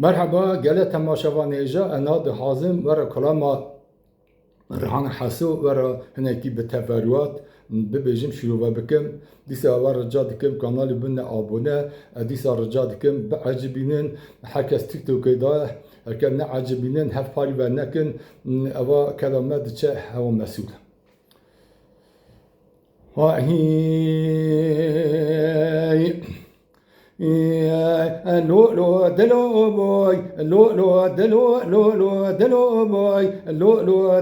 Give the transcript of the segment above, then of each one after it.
مرحبا گله تماشاوانیجا انا دهازم ورا کلاما رهان حسو ورا هنکی به تفریات ببیجم شروع بکم دیسا ور رجا دکم کانال بن آبونه دیسا رجا دکم بعجبینن حکس تیک توک دا هرکن نعجبینن هف پاری و نکن اوا کلمات چه هوا مسئول لو دلو بوي لو دلو دلو بوي لو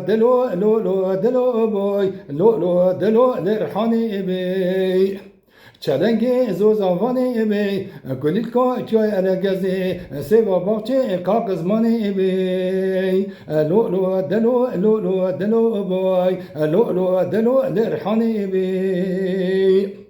دلو بوي لو دلو لرحاني بي چلنگی زوزاوانی بی کلیل کا چای الگزی سیوا باچه کاغذمانی بی لو دلو بوي لو دلو لرحاني بي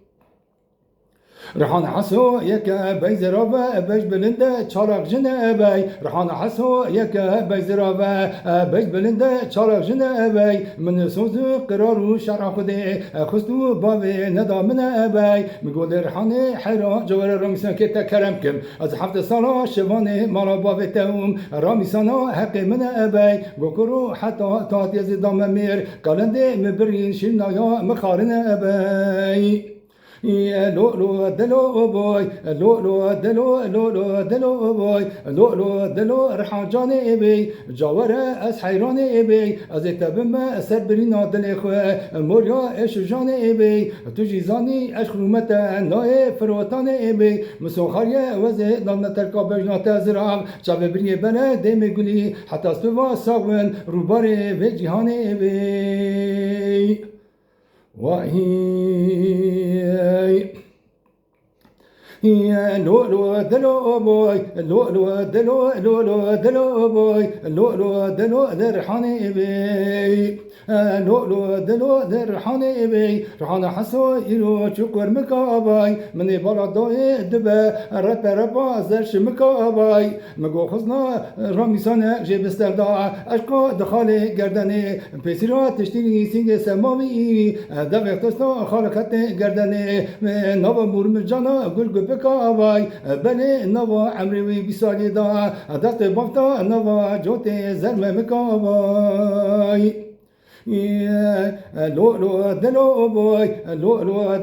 رحان حسو یک بیزرابه بیش بلنده چارق جنه بی رحان حسو یک بیزرابه بیش بلنده چارق جنه بی من سوزو قرار و شرع خوده خستو باوی ندامنه بی میگول رحانه حیرا جوار رامیسان که تکرم کم از 7 سالا شوانه مالا باوی تاوم رامیسانا حق منه بی گوکرو حتی تاتیز دام میر کالنده مبرین شیرنایا مخارنه بی لو دلو بوي لو دلو بوي لو دلو رحان جاني بي جاوره از حيراني بي از تبم سر برينا دل خو موريا اش جاني بي تجي زاني اش خرومتا ناي فروتاني بي مسوخاريه وزه دام تركا بجنا تزرع شاب بري بنا دم گلي حتى سوا ساون روباري به جهاني بي لو دلو بوي لو دلو بوي لو دلو لرحاني بي لو دلو لرحاني بي رحانة حسو إلو شكر مكاباي مني بالا داي دبا ربا زرش مكاباي مگو خزنا راميسانه جيب استرداع اشقا دخالي گردني بسيرا تشتيني سينگ سماوي دغ اختصنا خالقت گردني نوا مرم جانا گل بكاوي بني نوا عمري بسالي دا دست بافتا نوا جوتي زرم مكاوي لو دلو بوي لو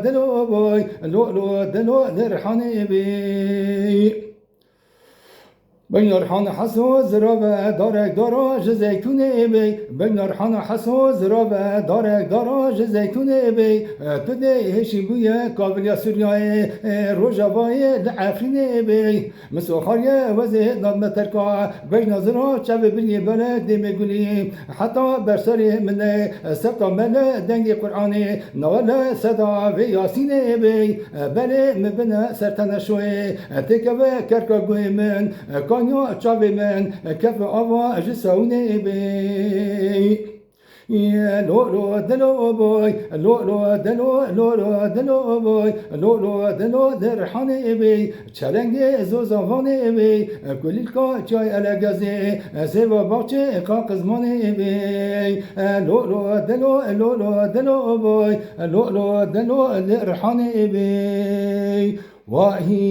دلو بوي لو دلو لرحاني بي بين رحان حسو زرابه دارك داراج زيتوني بي بين رحان حسو زرابه دارك داراج زيتوني بي تدي هشي بويا قابل سورياي روجاواي لعفريني بي مسوخاريه وزي نظم تركا بين زرا شاب بني بلد دمي حتى برسري من سبتا من دنگي قرآني نوالا صدا في ياسيني بي بلي مبنا سرطان شوي تكبه كركا قوي من كانيو تشابي من كف أوا جسوني بي لو دلو بوي لو دلو بوي لو دلو درحاني بي چلنگي زوزاواني بي كليلكا چاي الگزي سيوا باچه قاقزماني بي لو دلو بوي لو دلو درحاني بي واهي